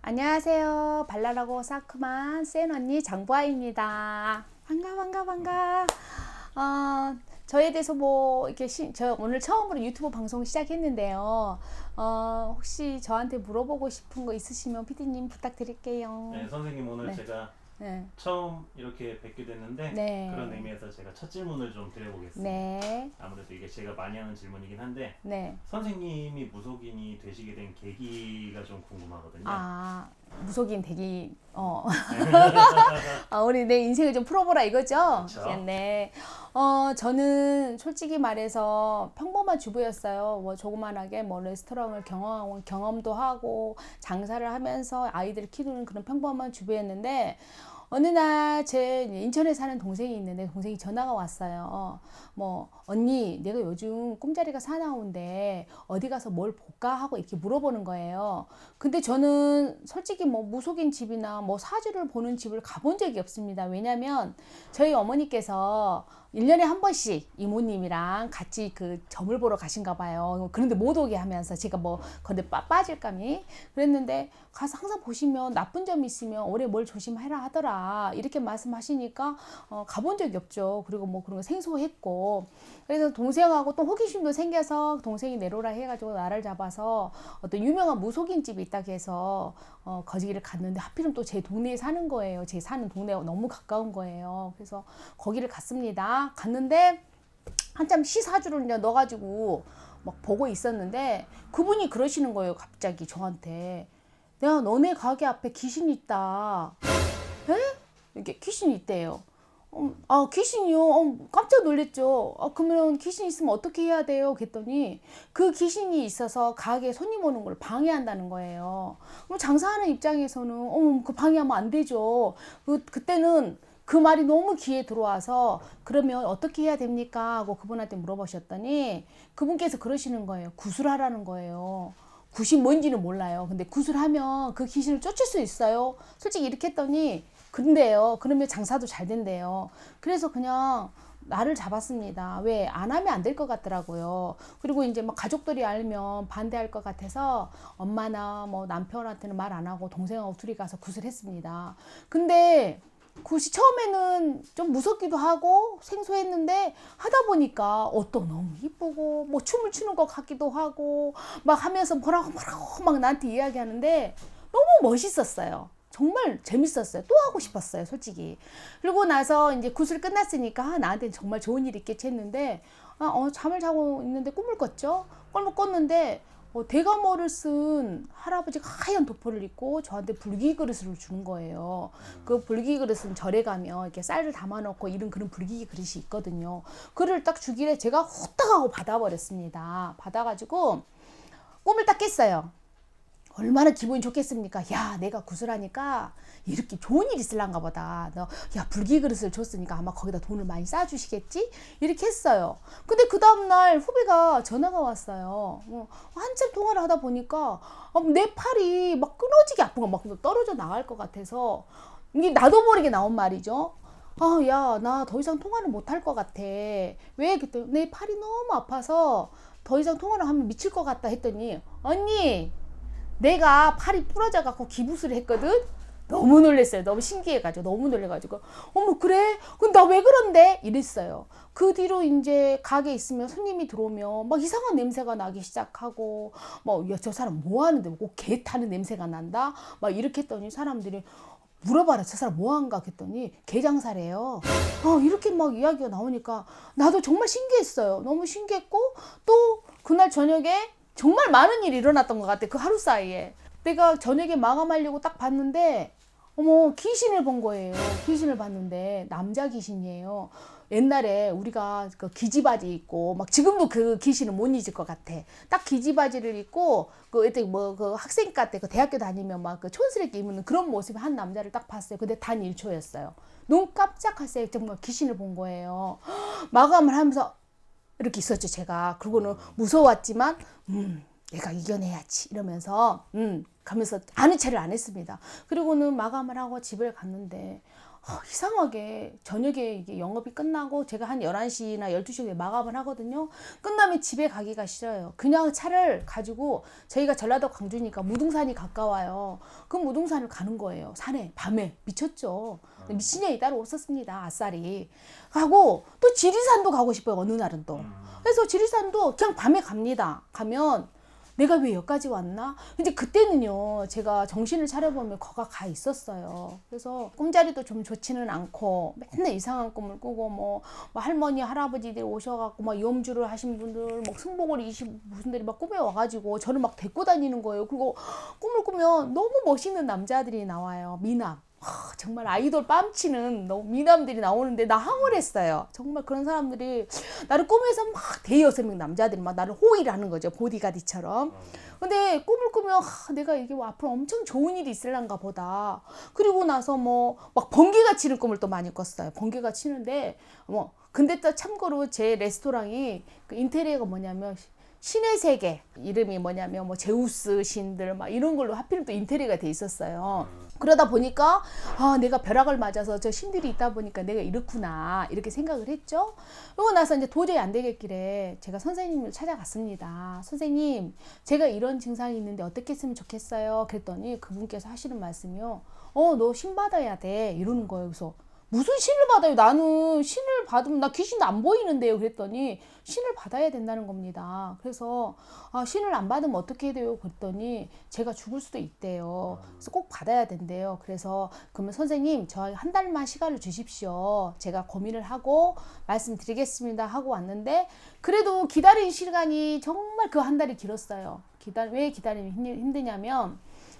안녕하세요. 발랄하고 상큼한 센 언니 장보아입니다. 반가. 저에 대해서 뭐 이렇게 저 오늘 처음으로 유튜브 방송 시작했는데요. 혹시 저한테 물어보고 싶은 거 있으시면 피디님 부탁드릴게요. 네, 선생님 오늘 네. 제가 네. 처음 이렇게 뵙게 됐는데 네. 그런 의미에서 제가 첫 질문을 좀 드려보겠습니다. 네. 아무래도 이게 제가 많이 하는 질문이긴 한데 네. 선생님이 무속인이 되시게 된 계기가 좀 궁금하거든요. 무속인 되기, 우리 내 인생을 좀 풀어보라 이거죠? 그쵸. 네. 저는 솔직히 말해서 평범한 주부였어요. 뭐 조그만하게 뭐 레스토랑을 경험도 하고 장사를 하면서 아이들 키우는 그런 평범한 주부였는데 어느 날 제 인천에 사는 동생이 있는데 동생이 전화가 왔어요. 뭐 언니 내가 요즘 꿈자리가 사나운데 어디 가서 뭘 볼까 하고 이렇게 물어보는 거예요. 근데 저는 솔직히 뭐 무속인 집이나 뭐 사주를 보는 집을 가본 적이 없습니다. 왜냐면 저희 어머니께서 1년에 한 번씩 이모님이랑 같이 그 점을 보러 가신가 봐요. 그런데 못 오게 하면서 제가 뭐 근데 빠질감이 그랬는데 가서 항상 보시면 나쁜 점이 있으면 올해 뭘 조심해라 하더라 이렇게 말씀하시니까 가본 적이 없죠. 그리고 뭐 그런 거 생소했고 그래서 동생하고 또 호기심도 생겨서 동생이 내로라 해가지고 나를 잡아서 어떤 유명한 무속인 집이 있다고 해서 거기를 갔는데 하필이면 또 제 동네에 사는 거예요. 제 사는 동네가 너무 가까운 거예요. 그래서 거기를 갔습니다. 갔는데 한참 시사주를 이제 넣어가지고 막 보고 있었는데 그분이 그러시는 거예요. 갑자기 저한테 내가 너네 가게 앞에 귀신이 있다. 에? 이게 귀신이 있대요. 귀신이요? 깜짝 놀랐죠. 그러면 귀신 있으면 어떻게 해야 돼요? 그랬더니 그 귀신이 있어서 가게에 손님 오는 걸 방해한다는 거예요. 그럼 장사하는 입장에서는 그 방해하면 안 되죠. 그때는 그 말이 너무 귀에 들어와서 그러면 어떻게 해야 됩니까? 하고 그분한테 물어보셨더니 그분께서 그러시는 거예요. 구술하라는 거예요. 굿이 뭔지는 몰라요. 근데 구슬하면 그 귀신을 쫓을 수 있어요. 솔직히 이렇게 했더니 근데요. 그러면 장사도 잘 된대요. 그래서 그냥 나를 잡았습니다. 왜? 안 하면 안 될 것 같더라고요. 그리고 이제 막 가족들이 알면 반대할 것 같아서 엄마나 뭐 남편한테는 말 안 하고 동생하고 둘이 가서 구슬했습니다. 근데 굿이 처음에는 좀 무섭기도 하고 생소했는데 하다 보니까 옷도 너무 이쁘고 뭐 춤을 추는 것 같기도 하고 막 하면서 뭐라고 막 나한테 이야기하는데 너무 멋있었어요. 정말 재밌었어요. 또 하고 싶었어요, 솔직히. 그리고 나서 이제 굿을 끝났으니까 나한테는 정말 좋은 일이 있겠지 했는데 잠을 자고 있는데 꿈을 꿨죠. 꿈을 꿨는데 대가모를 쓴 할아버지가 하얀 도포를 입고 저한테 불기 그릇을 주는 거예요. 그 불기 그릇은 절에 가면 이렇게 쌀을 담아놓고 이런 그런 불기 그릇이 있거든요. 그를 딱 주길래 제가 후딱 하고 받아버렸습니다. 받아가지고 꿈을 딱 깼어요. 얼마나 기분이 좋겠습니까? 야, 내가 구슬하니까 이렇게 좋은 일 있을란가 보다. 야, 불기 그릇을 줬으니까 아마 거기다 돈을 많이 쌓아주시겠지? 이렇게 했어요. 근데 그 다음날 후배가 전화가 왔어요. 한참 통화를 하다 보니까 내 팔이 막 끊어지게 아픈 거 막 떨어져 나갈 것 같아서 이게 나도 모르게 나온 말이죠. 야, 나 더 이상 통화를 못 할 것 같아. 왜? 그때 내 팔이 너무 아파서 더 이상 통화를 하면 미칠 것 같다 했더니 언니 내가 팔이 부러져 갖고 기부스를 했거든. 너무 놀랐어요. 너무 신기해가지고 너무 놀래가지고 어머 그래? 그럼 나 왜 그런데? 이랬어요. 그 뒤로 이제 가게 있으면 손님이 들어오면 막 이상한 냄새가 나기 시작하고 뭐 저 사람 뭐 하는데 꼭 개 타는 냄새가 난다. 막 이렇게 했더니 사람들이 물어봐라 저 사람 뭐 한가 했더니 개 장사래요. 이렇게 막 이야기가 나오니까 나도 정말 신기했어요. 너무 신기했고 또 그날 저녁에 정말 많은 일이 일어났던 것 같아. 그 하루 사이에. 내가 저녁에 마감하려고 딱 봤는데 어머 귀신을 본 거예요. 귀신을 봤는데 남자 귀신이에요. 옛날에 우리가 그 기지바지 입고 막 지금도 그 귀신은 못 잊을 것 같아. 딱 기지바지를 입고 그때 뭐 그 학생가 때 그 대학교 다니면 막 그 촌스럽게 입는 그런 모습의 한 남자를 딱 봤어요. 근데 단 1초였어요. 눈 깜짝했어요. 정말 귀신을 본 거예요. 마감을 하면서 이렇게 있었죠, 제가. 그리고는 무서웠지만, 내가 이겨내야지. 이러면서, 가면서 아는 체를 안 했습니다. 그리고는 마감을 하고 집을 갔는데, 이상하게 저녁에 이게 영업이 끝나고 제가 한 11시나 12시에 마감을 하거든요. 끝나면 집에 가기가 싫어요. 그냥 차를 가지고 저희가 전라도 광주니까 무등산이 가까워요. 그 무등산을 가는 거예요. 산에 밤에 미쳤죠. 미친년이 따로 없었습니다. 아싸리 가고 또 지리산도 가고 싶어요. 어느 날은 또. 그래서 지리산도 그냥 밤에 갑니다. 가면 내가 왜 여기까지 왔나? 근데 그때는요, 제가 정신을 차려보면 거가 가 있었어요. 그래서 꿈자리도 좀 좋지는 않고 맨날 이상한 꿈을 꾸고 뭐 할머니, 할아버지들 오셔갖고 막 염주를 하신 분들, 막 승복을 이신 분들이 막 꿈에 와가지고 저를 막 데리고 다니는 거예요. 그리고 꿈을 꾸면 너무 멋있는 남자들이 나와요. 미남. 정말 아이돌 뺨치는 너무 미남들이 나오는데 나 황홀했어요. 정말 그런 사람들이 나를 꿈에서 막 대여섯 명 남자들이 막 나를 호의를 하는 거죠. 보디가드처럼. 근데 꿈을 꾸면 내가 이게 앞으로 엄청 좋은 일이 있을란가 보다. 그리고 나서 뭐 막 번개가 치는 꿈을 또 많이 꿨어요. 번개가 치는데 뭐 근데 또 참고로 제 레스토랑이 그 인테리어가 뭐냐면 신의 세계 이름이 뭐냐면 뭐 제우스 신들 막 이런 걸로 하필 또 인테리어가 돼 있었어요. 그러다 보니까 내가 벼락을 맞아서 저 신들이 있다 보니까 내가 이렇구나 이렇게 생각을 했죠. 그러고 나서 이제 도저히 안 되겠길래 제가 선생님을 찾아갔습니다. 선생님, 제가 이런 증상이 있는데 어떻게 했으면 좋겠어요? 그랬더니 그분께서 하시는 말씀이요. 너 신 받아야 돼 이러는 거예요. 그래서 무슨 신을 받아요? 나는 신을 받으면 나 귀신도 안 보이는데요. 그랬더니 신을 받아야 된다는 겁니다. 그래서 신을 안 받으면 어떻게 돼요? 그랬더니 제가 죽을 수도 있대요. 그래서 꼭 받아야 된대요. 그래서 그러면 선생님 저 한 달만 시간을 주십시오. 제가 고민을 하고 말씀드리겠습니다 하고 왔는데 그래도 기다린 시간이 정말 그 한 달이 길었어요. 왜 기다리면 힘드냐면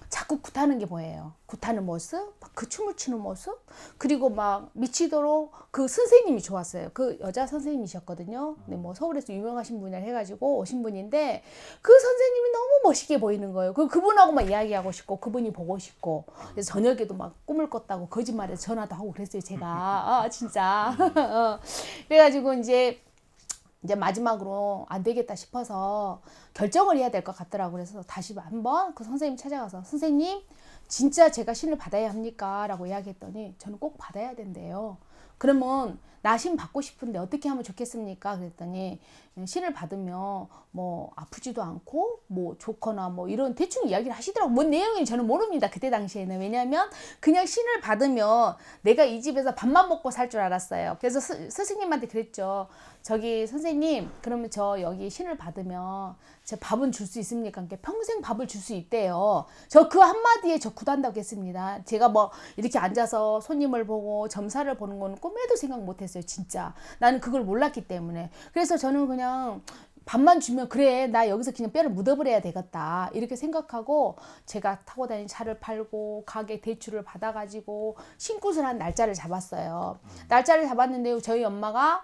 자꾸 굿하는 게 뭐예요? 굿하는 모습, 그 춤을 추는 모습, 그리고 막 미치도록 그 선생님이 좋았어요. 그 여자 선생님이셨거든요. 근데 뭐 서울에서 유명하신 분이라 해가지고 오신 분인데 그 선생님이 너무 멋있게 보이는 거예요. 그분하고 막 이야기하고 싶고 그분이 보고 싶고 그래서 저녁에도 막 꿈을 꿨다고 거짓말해서 전화도 하고 그랬어요. 제가 진짜 그래가지고 이제 마지막으로 안 되겠다 싶어서 결정을 해야 될 것 같더라고요. 그래서 다시 한번 그 선생님 찾아가서 선생님 진짜 제가 신을 받아야 합니까? 라고 이야기했더니 저는 꼭 받아야 된대요. 그러면 나 신 받고 싶은데 어떻게 하면 좋겠습니까? 그랬더니 신을 받으면 뭐 아프지도 않고 뭐 좋거나 뭐 이런 대충 이야기를 하시더라고요. 뭔 내용인지 저는 모릅니다. 그때 당시에는. 왜냐면 그냥 신을 받으면 내가 이 집에서 밥만 먹고 살 줄 알았어요. 그래서 스승님한테 그랬죠. 저기 선생님 그러면 저 여기 신을 받으면 제 밥은 줄 수 있습니까? 그러니까 평생 밥을 줄 수 있대요. 저 그 한마디에 저 구단다고 했습니다. 제가 뭐 이렇게 앉아서 손님을 보고 점사를 보는 건 꿈에도 생각 못했어요. 진짜 나는 그걸 몰랐기 때문에. 그래서 저는 그냥 밥만 주면 그래 나 여기서 그냥 뼈를 묻어버려야 되겠다 이렇게 생각하고 제가 타고 다니는 차를 팔고 가게 대출을 받아가지고 신굿을 한 날짜를 잡았어요. 날짜를 잡았는데 저희 엄마가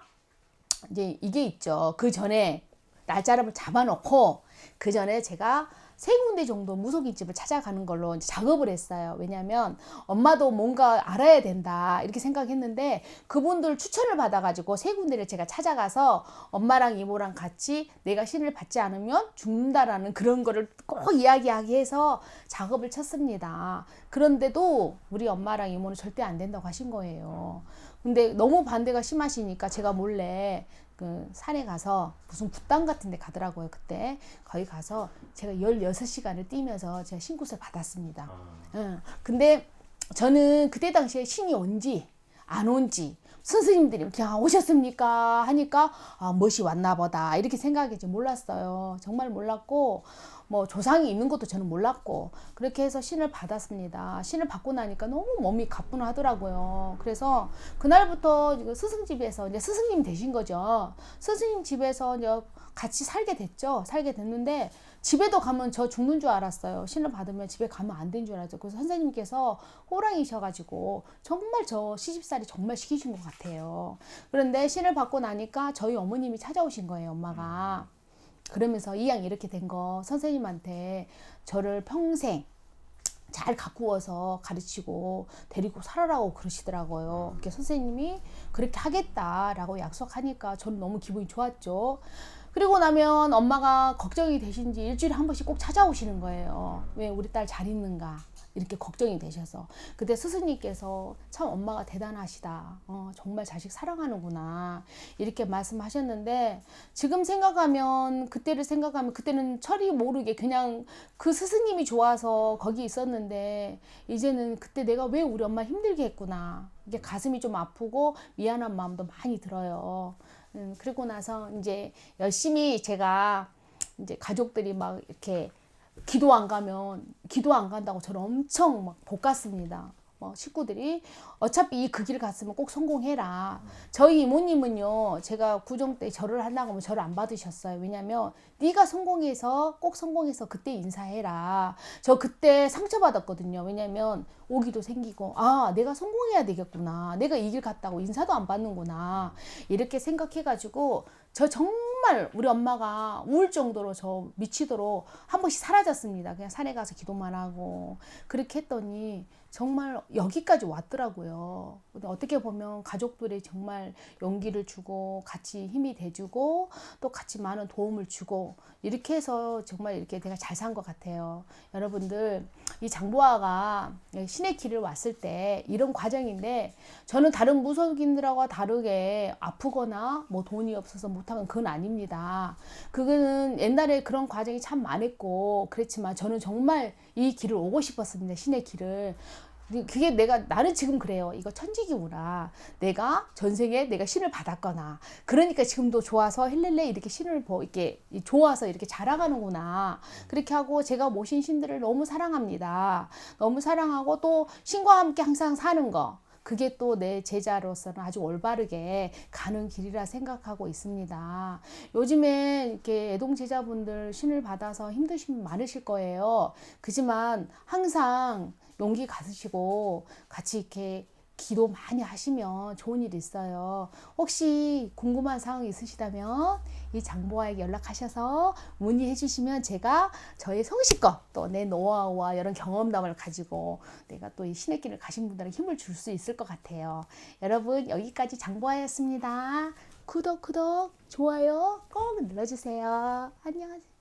이제 이게 있죠. 그 전에 날짜를 잡아놓고 그 전에 제가 3군데 정도 무속인집을 찾아가는 걸로 이제 작업을 했어요. 왜냐하면 엄마도 뭔가 알아야 된다 이렇게 생각했는데 그분들 추천을 받아가지고 3군데를 제가 찾아가서 엄마랑 이모랑 같이 내가 신을 받지 않으면 죽는다라는 그런 거를 꼭 이야기하게 해서 작업을 쳤습니다. 그런데도 우리 엄마랑 이모는 절대 안 된다고 하신 거예요. 근데 너무 반대가 심하시니까 제가 몰래 그 산에 가서 무슨 굿당 같은 데 가더라고요. 그때 거기 가서 제가 16시간을 뛰면서 제가 신굿을 받았습니다. 근데 저는 그때 당시에 신이 온지 안 온지 선생님들이 그냥 오셨습니까 하니까 멋이 왔나 보다 이렇게 생각했지 몰랐어요. 정말 몰랐고 뭐 조상이 있는 것도 저는 몰랐고 그렇게 해서 신을 받았습니다. 신을 받고 나니까 너무 몸이 가뿐하더라고요. 그래서 그날부터 스승 집에서 이제 스승님 되신 거죠. 스승님 집에서 이제 같이 살게 됐죠. 살게 됐는데 집에도 가면 저 죽는 줄 알았어요. 신을 받으면 집에 가면 안 된 줄 알았죠. 그래서 선생님께서 호랑이셔가지고 정말 저 시집살이 정말 시키신 것 같아요. 그런데 신을 받고 나니까 저희 어머님이 찾아오신 거예요. 엄마가. 그러면서 이왕 이렇게 된 거 선생님한테 저를 평생 잘 가꾸어서 가르치고 데리고 살아라고 그러시더라고요. 그렇게 선생님이 그렇게 하겠다라고 약속하니까 저는 너무 기분이 좋았죠. 그리고 나면 엄마가 걱정이 되신지 일주일에 한 번씩 꼭 찾아오시는 거예요. 왜 우리 딸 잘 있는가 이렇게 걱정이 되셔서 그때 스승님께서 참 엄마가 대단하시다. 정말 자식 사랑하는구나. 이렇게 말씀하셨는데 지금 생각하면 그때를 생각하면 그때는 철이 모르게 그냥 그 스승님이 좋아서 거기 있었는데 이제는 그때 내가 왜 우리 엄마 힘들게 했구나. 이게 가슴이 좀 아프고 미안한 마음도 많이 들어요. 그리고 나서 이제 열심히 제가 이제 가족들이 막 이렇게 기도 안 간다고 저를 엄청 막 볶았습니다. 식구들이 어차피 그 길 갔으면 꼭 성공해라. 저희 이모님은요, 제가 구정 때 절을 하려고 하면 절을 안 받으셨어요. 왜냐면 네가 꼭 성공해서 그때 인사해라. 저 그때 상처받았거든요. 왜냐면 오기도 생기고 내가 성공해야 되겠구나. 내가 이 길 갔다고 인사도 안 받는구나. 이렇게 생각해가지고 저 정말 우리 엄마가 우울 정도로 저 미치도록 한 번씩 사라졌습니다. 그냥 산에 가서 기도만 하고 그렇게 했더니 정말 여기까지 왔더라고요. 근데 어떻게 보면 가족들이 정말 용기를 주고 같이 힘이 돼주고 또 같이 많은 도움을 주고 이렇게 해서 정말 이렇게 내가 잘 산 것 같아요. 여러분들 이 장보아가 신의 길을 왔을 때 이런 과정인데 저는 다른 무속인들하고 다르게 아프거나 뭐 돈이 없어서 못하는 그건 아닙니다. 그거는 옛날에 그런 과정이 참 많았고 그랬지만 저는 정말 이 길을 오고 싶었습니다. 신의 길을. 그게 나는 지금 그래요. 이거 천직이구나. 내가 전생에 내가 신을 받았거나. 그러니까 지금도 좋아서 헬렐레 이렇게 신을 이렇게 좋아서 이렇게 자라가는구나. 그렇게 하고 제가 모신 신들을 너무 사랑합니다. 너무 사랑하고 또 신과 함께 항상 사는 거. 그게 또 내 제자로서는 아주 올바르게 가는 길이라 생각하고 있습니다. 요즘에 이렇게 애동 제자분들 신을 받아서 힘드신 분 많으실 거예요. 그지만 항상 용기 가지시고 같이 이렇게 기도 많이 하시면 좋은 일이 있어요. 혹시 궁금한 사항이 있으시다면 이 장보아에게 연락하셔서 문의해 주시면 제가 저의 성실껏 또 내 노하우와 이런 경험담을 가지고 내가 또 이 신의 길을 가신 분들에게 힘을 줄 수 있을 것 같아요. 여러분 여기까지 장보아였습니다. 구독, 좋아요 꼭 눌러주세요. 안녕하세요.